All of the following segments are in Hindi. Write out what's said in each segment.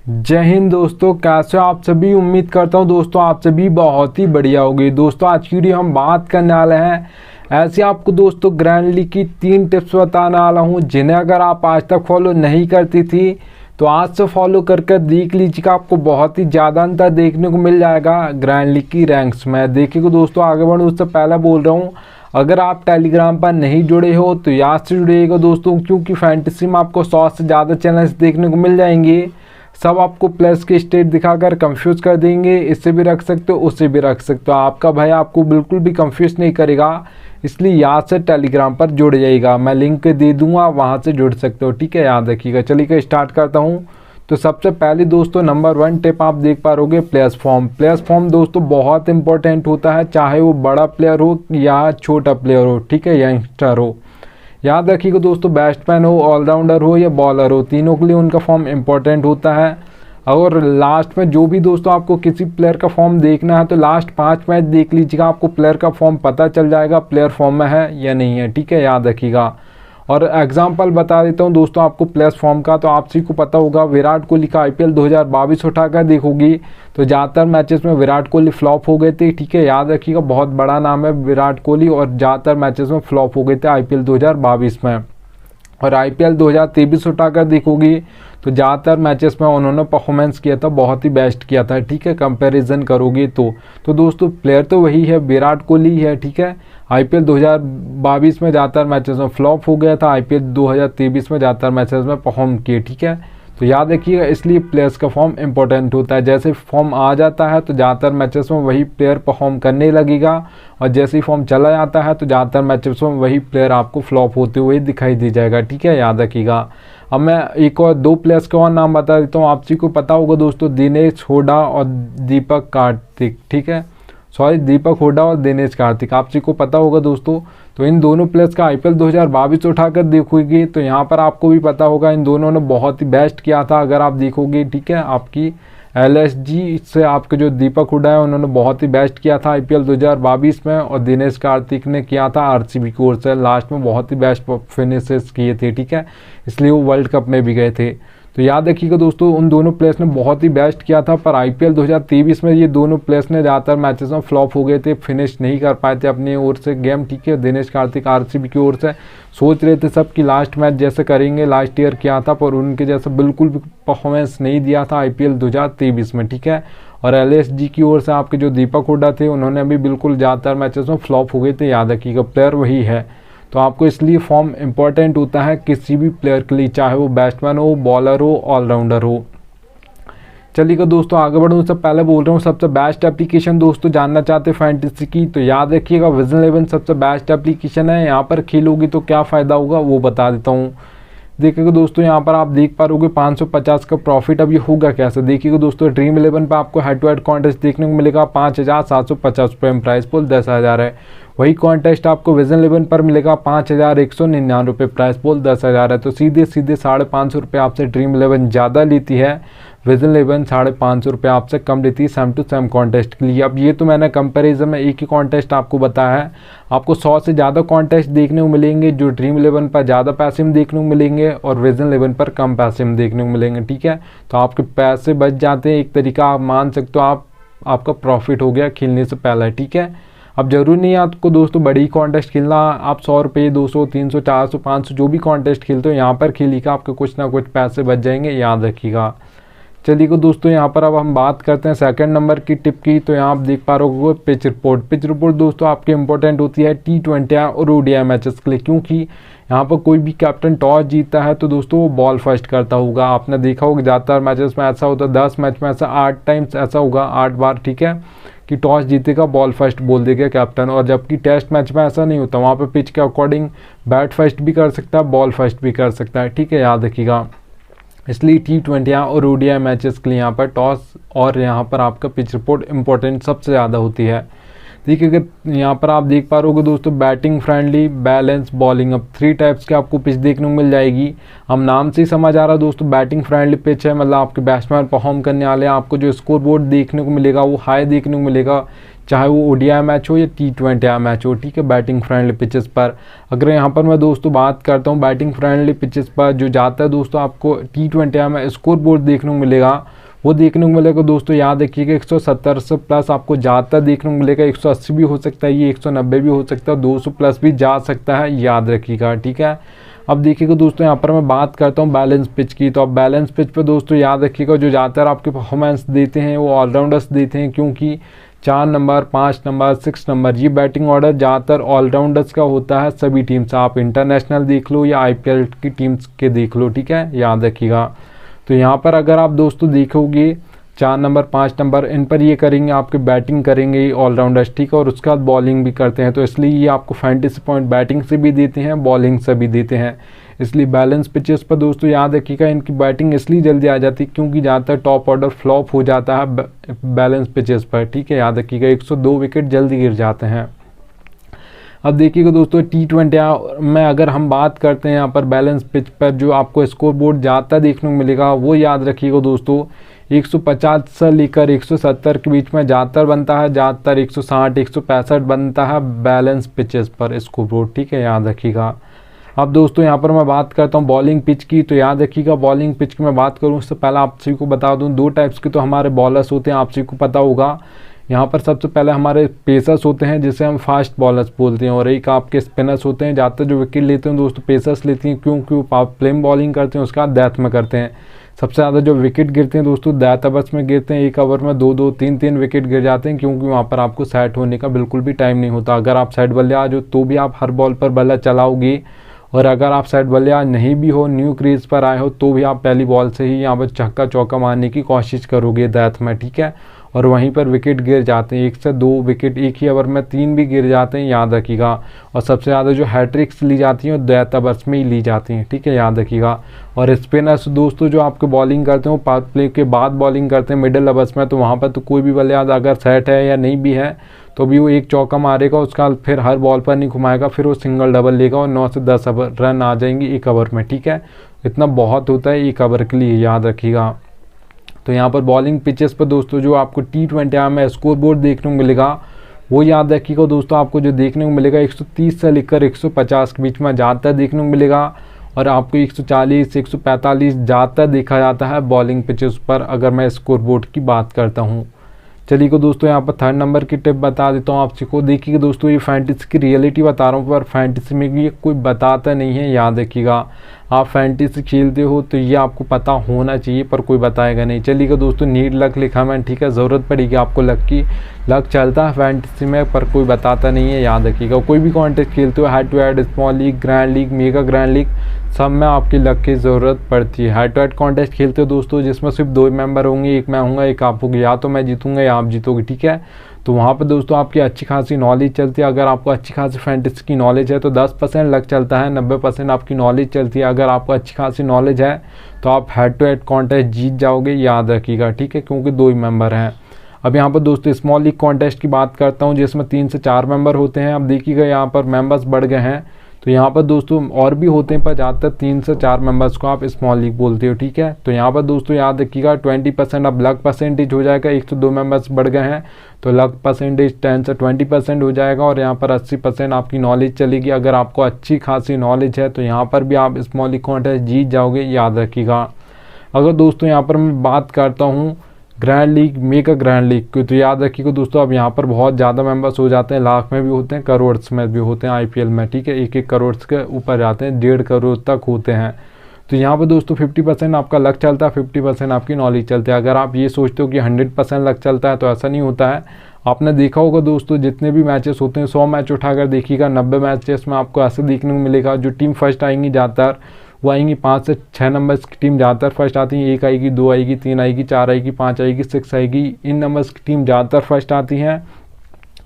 जय हिंद दोस्तों, कैसे हो आप सभी। उम्मीद करता हूं दोस्तों आप सभी बहुत ही बढ़िया होगी। दोस्तों आज की वीडियो हम बात करने वाले हैं ऐसे आपको दोस्तों ग्रैंड लीग की 3 टिप्स बताने वाला हूं जिन्हें अगर आप आज तक फॉलो नहीं करती थी तो आज से फॉलो करके देख लीजिएगा। आपको बहुत ही ज़्यादा अंतर देखने को मिल जाएगा ग्रैंड लीग की रैंक्स में। देखिएगा दोस्तों, आगे बढ़ूँ उससे पहले बोल रहा हूँ, अगर आप टेलीग्राम पर नहीं जुड़े हो तो याद से जुड़िएगा दोस्तों, क्योंकि फैंटेसी में आपको 100 से ज़्यादा चैनल्स देखने को मिल जाएंगे। सब आपको प्लस के स्टेट दिखाकर कंफ्यूज कर देंगे। इससे भी रख सकते हो, उससे भी रख सकते हो। आपका भाई आपको बिल्कुल भी कंफ्यूज नहीं करेगा, इसलिए याद से टेलीग्राम पर जुड़ जाइएगा। मैं लिंक दे दूंगा, वहां से जुड़ सकते हो। ठीक है, याद रखिएगा। चलिए स्टार्ट करता हूँ। तो सबसे पहले दोस्तों नंबर 1 टिप आप देख पा रहोगे प्लेयर्स फॉर्म। प्लेयर्स फॉर्म दोस्तों बहुत इंपॉर्टेंट होता है, चाहे वो बड़ा प्लेयर हो या छोटा प्लेयर हो, ठीक है, यंगस्टर हो। याद रखिएगा दोस्तों, बैट्समैन हो, ऑलराउंडर हो या बॉलर हो, तीनों के लिए उनका फॉर्म इंपॉर्टेंट होता है। और लास्ट में जो भी दोस्तों आपको किसी प्लेयर का फॉर्म देखना है तो लास्ट 5 मैच देख लीजिएगा, आपको प्लेयर का फॉर्म पता चल जाएगा प्लेयर फॉर्म में है या नहीं है। ठीक है, याद रखिएगा। और एग्जाम्पल बता देता हूँ दोस्तों आपको प्लेयर्स फॉर्म का, तो आप सभी को पता होगा विराट कोहली का IPL 2022 उठाकर देखोगी तो ज़्यादातर मैचेस में विराट कोहली फ्लॉप हो गए थे। ठीक है, याद रखिएगा, बहुत बड़ा नाम है विराट कोहली और ज़्यादातर मैचेस में फ्लॉप हो गए थे IPL 2022 में। और IPL 2023 उठाकर देखोगी तो ज़्यादातर मैचेस में उन्होंने परफॉर्मेंस किया था, बहुत ही बेस्ट किया था। ठीक है, कंपैरिजन करोगे तो दोस्तों प्लेयर तो वही है, विराट कोहली है। ठीक है, IPL 2022 में ज़्यादातर मैचेस में फ्लॉप हो गया था, IPL 2023 में ज़्यादातर मैचेस में परफॉर्म किए। ठीक है, तो याद रखिएगा, इसलिए प्लेयर्स का फॉर्म इंपॉर्टेंट होता है। जैसे फॉर्म आ जाता है तो ज़्यादातर मैचेस में वही प्लेयर परफॉर्म करने लगेगा, और जैसे ही फॉर्म चला जाता है तो ज़्यादातर मैचेस में वही प्लेयर आपको फ्लॉप होते हुए दिखाई दे जाएगा। ठीक है, याद रखिएगा। अब मैं एक और 2 प्लेयर्स के और नाम बता देता हूँ। आप सभी को पता होगा दोस्तों, दिनेश हुड्डा और दीपक कार्तिक। ठीक है, सॉरी, दीपक हुड्डा और दिनेश कार्तिक, आप सभी को पता होगा दोस्तों। तो इन दोनों प्लेयर्स का IPL 2022 उठाकर देखोगे तो यहाँ पर आपको भी पता होगा इन दोनों ने बहुत ही बेस्ट किया था। अगर आप देखोगे, ठीक है, आपकी LSG से आपके जो दीपक हुड्डा है उन्होंने बहुत ही बेस्ट किया था IPL 2022 में, और दिनेश कार्तिक ने किया था RCB की ओर से, लास्ट में बहुत ही बेस्ट फिनिशेस किए थे। ठीक है, इसलिए वो वर्ल्ड कप में भी गए थे। तो याद रखिएगा दोस्तों, उन दोनों प्लेयर्स ने बहुत ही बेस्ट किया था, पर IPL 2023 में ये दोनों प्लेयर्स ने ज़्यादातर मैचेस में फ्लॉप हो गए थे, फिनिश नहीं कर पाए थे अपनी ओर से गेम। ठीक है, दिनेश कार्तिक RCB की ओर से सोच रहे थे सब कि लास्ट मैच जैसे करेंगे, लास्ट ईयर किया था, पर उनके जैसा बिल्कुल भी परफॉर्मेंस नहीं दिया था IPL 2023 में। ठीक है, और LSG की ओर से आपके जो दीपक हुड्डा थे उन्होंने भी बिल्कुल ज़्यादातर मैचेस में फ्लॉप हो गए थे। याद रखिएगा, प्लेयर वही है। तो आपको इसलिए फॉर्म इंपॉर्टेंट होता है किसी भी प्लेयर के लिए, चाहे वो बैट्समैन हो, बॉलर हो, ऑलराउंडर हो। चलिएगा दोस्तों, आगे बढ़ूँ उससे पहले बोल रहा हूँ सबसे बेस्ट एप्लीकेशन दोस्तों जानना चाहते हैं फैंटेसी की तो याद रखिएगा विजन 11 सबसे बेस्ट एप्लीकेशन है। यहाँ पर खेलोगी तो क्या फ़ायदा होगा वो बता देता हूँ। देखिएगा दोस्तों, यहाँ पर आप देख पा रहोगे 550 का प्रॉफिट। अब ये होगा कैसे, देखिएगा दोस्तों, ड्रीम 11 पर आपको हेड टू हेड कॉन्टेस्ट देखने को मिलेगा 5750 रुपये में, प्राइस पोल 10,000 है। वही कॉन्टेस्ट आपको विजन 11 पर मिलेगा 5199 रुपये, प्राइस पोल 10,000 है। तो सीधे 550 रुपये आपसे ड्रीम 11 ज़्यादा लेती है, विजन 11 550 रुपये आपसे कम लेती है सेम टू सेम कॉन्टेस्ट के लिए। अब ये तो मैंने कंपैरिजन में एक ही कॉन्टेस्ट आपको बताया है, आपको 100 से ज़्यादा कॉन्टेस्ट देखने को मिलेंगे जो ड्रीम 11 पर ज़्यादा पैसे में देखने को मिलेंगे और विजन 11 पर कम पैसे में देखने को मिलेंगे। ठीक है, तो आपके पैसे बच जाते हैं, एक तरीका आप मान सकते हो, आपका प्रॉफिट हो गया खेलने से पहले। ठीक है, अब जरूरी नहीं है आपको दोस्तों बड़ी कॉन्टेस्ट खेलना, आप 100 रुपये, 200, 300, 400, 500 जो भी कॉन्टेस्ट खेलते हो यहाँ पर खेलिएगा, आपके कुछ ना कुछ पैसे बच जाएंगे, याद रखिएगा। चलिए दोस्तों, यहाँ पर अब हम बात करते हैं सेकंड नंबर की टिप की। तो यहाँ आप देख पा रहे हो पिच रिपोर्ट। पिच रिपोर्ट दोस्तों आपकी इंपॉर्टेंट होती है T20 और ODI मैचेस के लिए, क्योंकि यहाँ पर कोई भी कैप्टन टॉस जीतता है तो दोस्तों वो बॉल फर्स्ट करता होगा। आपने देखा होगा ज़्यादातर मैचेस में ऐसा होता है, 10 मैच में ऐसा 8 टाइम्स ऐसा होगा, 8 बार, ठीक है, कि टॉस जीतेगा बॉल फर्स्ट बोल देगा कैप्टन। और जबकि टेस्ट मैच में ऐसा नहीं होता, वहाँ पर पिच के अकॉर्डिंग बैट फर्स्ट भी कर सकता है, बॉल फर्स्ट भी कर सकता है। ठीक है, याद रखिएगा। इसलिए T20 और ODI मैचेस के लिए यहाँ पर टॉस और यहाँ पर आपका पिच रिपोर्ट इंपॉर्टेंट सबसे ज़्यादा होती है। ठीक है, यहाँ पर आप देख पा रहे दोस्तों बैटिंग फ्रेंडली, बैलेंस, बॉलिंग, अब 3 टाइप्स की आपको पिच देखने को मिल जाएगी। हम नाम से ही समझ आ रहा है दोस्तों, बैटिंग फ्रेंडली पिच है, मतलब आपके बैट्समैन परफॉर्म करने वाले हैं, आपको जो स्कोर बोर्ड देखने को मिलेगा वो हाई देखने को मिलेगा, चाहे वो ओडीआई मैच हो या T20 मैच हो, ठीक है, बैटिंग फ्रेंडली पिचेस पर। अगर यहाँ पर मैं दोस्तों बात करता हूँ बैटिंग फ्रेंडली पिचेस पर जो जाता है दोस्तों आपको T20 में स्कोर बोर्ड देखने को मिलेगा, वो देखने को मिलेगा दोस्तों, याद रखिएगा 170 से प्लस आपको ज़्यादा देखने को मिलेगा। 180 भी हो सकता है, ये 190 भी हो सकता है, 200 प्लस भी जा सकता है, याद रखिएगा, ठीक है। अब देखिएगा दोस्तों यहाँ पर मैं बात करता हूँ बैलेंस पिच की, तो अब बैलेंस पिच पे दोस्तों याद रखिएगा जो ज़्यादातर आपके परफॉर्मेंस देते हैं वो ऑलराउंडर्स देते हैं, क्योंकि 4 नंबर, 5 नंबर, 6 नंबर ये बैटिंग ऑर्डर ज़्यादातर ऑलराउंडर्स का होता है सभी टीम से। आप इंटरनेशनल देख लो या IPL की टीम्स के देख लो, ठीक है, याद रखिएगा। तो यहाँ पर अगर आप दोस्तों देखोगे 4 नंबर, 5 नंबर इन पर ये करेंगे, आपके बैटिंग करेंगे ऑलराउंडर्स, ठीक है, और उसके बाद बॉलिंग भी करते हैं, तो इसलिए ये आपको फैंटेसी पॉइंट बैटिंग से भी देते हैं, बॉलिंग से भी देते हैं। इसलिए बैलेंस पिचेस पर दोस्तों याद रखिएगा इनकी बैटिंग इसलिए जल्दी आ जाती है क्योंकि ज़्यादातर टॉप ऑर्डर फ्लॉप हो जाता है बैलेंस पिचेस पर, ठीक है, याद रखिएगा 102 विकेट जल्दी गिर जाते हैं। अब देखिएगा दोस्तों T20 में अगर हम बात करते हैं यहाँ पर बैलेंस पिच पर जो आपको स्कोर बोर्ड ज़्यादा देखने को मिलेगा, वो याद रखिएगा दोस्तों 150 से लेकर 170 के बीच में ज़्यादातर बनता है, ज़्यादातर 160, 165 बनता है बैलेंस पिचेस पर स्कोर बोर्ड, ठीक है, याद रखिएगा। अब दोस्तों यहाँ पर मैं बात करता हूँ बॉलिंग पिच की, तो याद रखिएगा बॉलिंग पिच की मैं बात करूँ उससे पहले आप सभी को बता दूँ 2 टाइप्स के तो हमारे बॉलर्स होते हैं, आप सभी को पता होगा। यहाँ पर सबसे पहले हमारे पेसर्स होते हैं जिसे हम फास्ट बॉलर्स बोलते हैं, और एक आपके स्पिनर्स होते हैं, ज़्यादातर जो विकेट लेते हैं दोस्तों पेसर्स लेती हैं, क्योंकि वो प्लेन बॉलिंग करते हैं, उसके बाद डेथ में करते हैं। सबसे ज़्यादा जो विकेट गिरते हैं दोस्तों डेथ ओवर्स में गिरते हैं, एक ओवर में 2-2, 3-3 विकेट गिर जाते हैं, क्योंकि वहाँ पर आपको सेट होने का बिल्कुल भी टाइम नहीं होता। अगर आप सेट बल्लेबाज हो तो भी आप हर बॉल पर बल्ला चलाओगे, और अगर आप सेट बल्लेबाज नहीं भी हो, न्यू क्रीज पर आए हो, तो भी आप पहली बॉल से ही यहाँ पर छक्का चौका मारने की कोशिश करोगे डेथ में, ठीक है, और वहीं पर विकेट गिर जाते हैं, 1 से 2 विकेट एक ही ओवर में 3 भी गिर जाते हैं, याद रखिएगा। और सबसे ज़्यादा जो हैट्रिक्स ली जाती हैं वो डेथ ओवर्स में ही ली जाती हैं, ठीक है, याद रखिएगा। और स्पिनर्स दोस्तों जो आपके बॉलिंग करते हैं वो पावर प्ले के बाद बॉलिंग करते हैं मिडिल ओवर्स में, तो वहाँ पर तो कोई भी बल्लेबाज अगर सेट है या नहीं भी है तो भी वो एक चौका मारेगा, उसका फिर हर बॉल पर नहीं घुमाएगा, फिर वो सिंगल डबल लेगा और 9 से 10 रन आ जाएंगे एक ओवर में, ठीक है, इतना बहुत होता है एक ओवर के लिए, याद रखिएगा। तो यहाँ पर बॉलिंग पिचेस पर दोस्तों जो आपको T20 में स्कोर बोर्ड देखने को मिलेगा वो याद रखिएगा दोस्तों, आपको जो देखने को मिलेगा 130 से लेकर 150 के बीच में ज़्यादातर देखने को मिलेगा, और आपको 140 145 ज़्यादातर देखा जाता है बॉलिंग पिचेस पर, अगर मैं स्कोर बोर्ड की बात करता हूँ। चलिए को दोस्तों यहाँ पर 3rd नंबर की टिप बता देता हूँ आप सबको। देखिए दोस्तों ये फैंटेसी की रियलिटी बता रहा हूँ, पर फैंटेसी में ये कोई बताता नहीं है, याद रखिएगा। आप फैंटेसी खेलते हो तो ये आपको पता होना चाहिए, पर कोई बताएगा नहीं। चलिएगा दोस्तों नीड लक लिखा मैंने, ठीक है, ज़रूरत पड़ेगी आपको लक की, लक चलता है फैंटेसी में पर कोई बताता नहीं है, याद रखिएगा। कोई भी कॉन्टेस्ट खेलते हो, head to head, small league, grand league, mega grand league, सब में आपकी लक की ज़रूरत पड़ती है। हेड टू हेड कॉन्टेस्ट खेलते हो दोस्तों जिसमें सिर्फ 2 मेंबर होंगे, एक मैं हूँगा एक आप होगी, या तो मैं जीतूंगा या आप जीतोगे, ठीक है। तो वहाँ पर दोस्तों आपकी अच्छी खासी नॉलेज चलती है। अगर आपको अच्छी खासी फैंटेसी की नॉलेज है तो 10% लक चलता है, 90% आपकी नॉलेज चलती है। अगर आपको अच्छी खासी नॉलेज है तो आप हेड टू हेड कॉन्टेस्ट जीत जाओगे, याद रखिएगा, ठीक है, क्योंकि 2 ही मेंबर हैं। अब यहाँ पर दोस्तों स्मॉल लीग कॉन्टेस्ट की बात करता हूँ जिसमें 3 से 4 मेंबर होते हैं। अब देखिएगा यहाँ पर मेंबर्स बढ़ गए हैं, तो यहाँ पर दोस्तों और भी होते हैं, पर ज़्यादातर 3 से 4 मेंबर्स को आप स्मॉल लीग बोलते हो, ठीक है। तो यहाँ पर दोस्तों याद रखिएगा 20% अब लक परसेंटेज हो जाएगा, 1 से 2 मेंबर्स बढ़ गए हैं तो लक परसेंटेज 10 से 20% हो जाएगा, और यहाँ पर 80% आपकी नॉलेज चलेगी। अगर आपको अच्छी खासी नॉलेज है तो यहाँ पर भी आप स्मॉल लीग कॉन्टेस्ट जीत जाओगे, याद रखिएगा। अगर दोस्तों यहाँ पर मैं बात करता हूँ grand league, mega grand league की, तो याद रखिएगा दोस्तों अब यहाँ पर बहुत ज़्यादा मेंबर्स हो जाते हैं, लाख में भी होते हैं, करोड़ में भी होते हैं IPL में, ठीक है, 1-1 करोड़ के ऊपर जाते हैं, 1.5 करोड़ तक होते हैं। तो यहाँ पर दोस्तों 50% आपका लक चलता है, 50% आपकी नॉलेज चलती है। अगर आप ये सोचते हो कि 100% लक चलता है तो ऐसा नहीं होता है। आपने देखा होगा दोस्तों जितने भी मैचेस होते हैं 100 मैच उठाकर देखिएगा, 90 मैचेस में आपको ऐसे देखने को मिलेगा जो टीम फर्स्ट आएंगी ज़्यादातर वो आएंगी 5 से 6 नंबर्स की टीम ज़्यादातर फर्स्ट आती है, 1 आएगी, 2 आएगी, 3 आएगी, 4 आएगी, 5 आएगी, 6 आएगी, इन नंबर्स की टीम ज़्यादातर फर्स्ट आती हैं।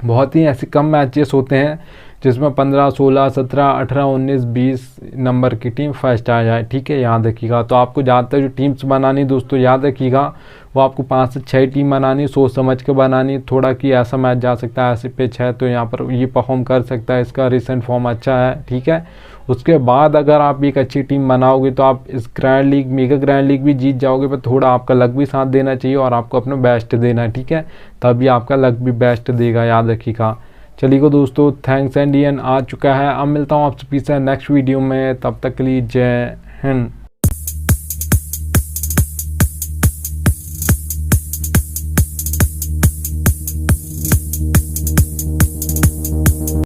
बहुत ही ऐसे कम मैचेस होते हैं जिसमें 15, 16, 17, 18, 19, 20 नंबर की टीम फर्स्ट आ जाए, ठीक है, याद रखिएगा। तो आपको ज़्यादातर जो टीम्स बनानी दोस्तों याद रखिएगा वो आपको 5 से 6 टीम बनानी, सोच समझ के बनानी, थोड़ा कि ऐसा मैच जा सकता है, ऐसे पिच है तो यहाँ पर ये परफॉर्म कर सकता है, इसका रिसेंट फॉर्म अच्छा है, ठीक है, उसके बाद अगर आप एक अच्छी टीम बनाओगे तो आप इस grand league, mega grand league भी जीत जाओगे। पर थोड़ा आपका लक भी साथ देना चाहिए और आपको अपना बेस्ट देना है, ठीक है, तभी आपका लक भी बेस्ट देगा, याद रखिएगा। चलिए दोस्तों, थैंक्स इंडियन आ चुका है। अब मिलता हूँ आपसे फिर से नेक्स्ट वीडियो में, तब तक के लिए जय हिंद।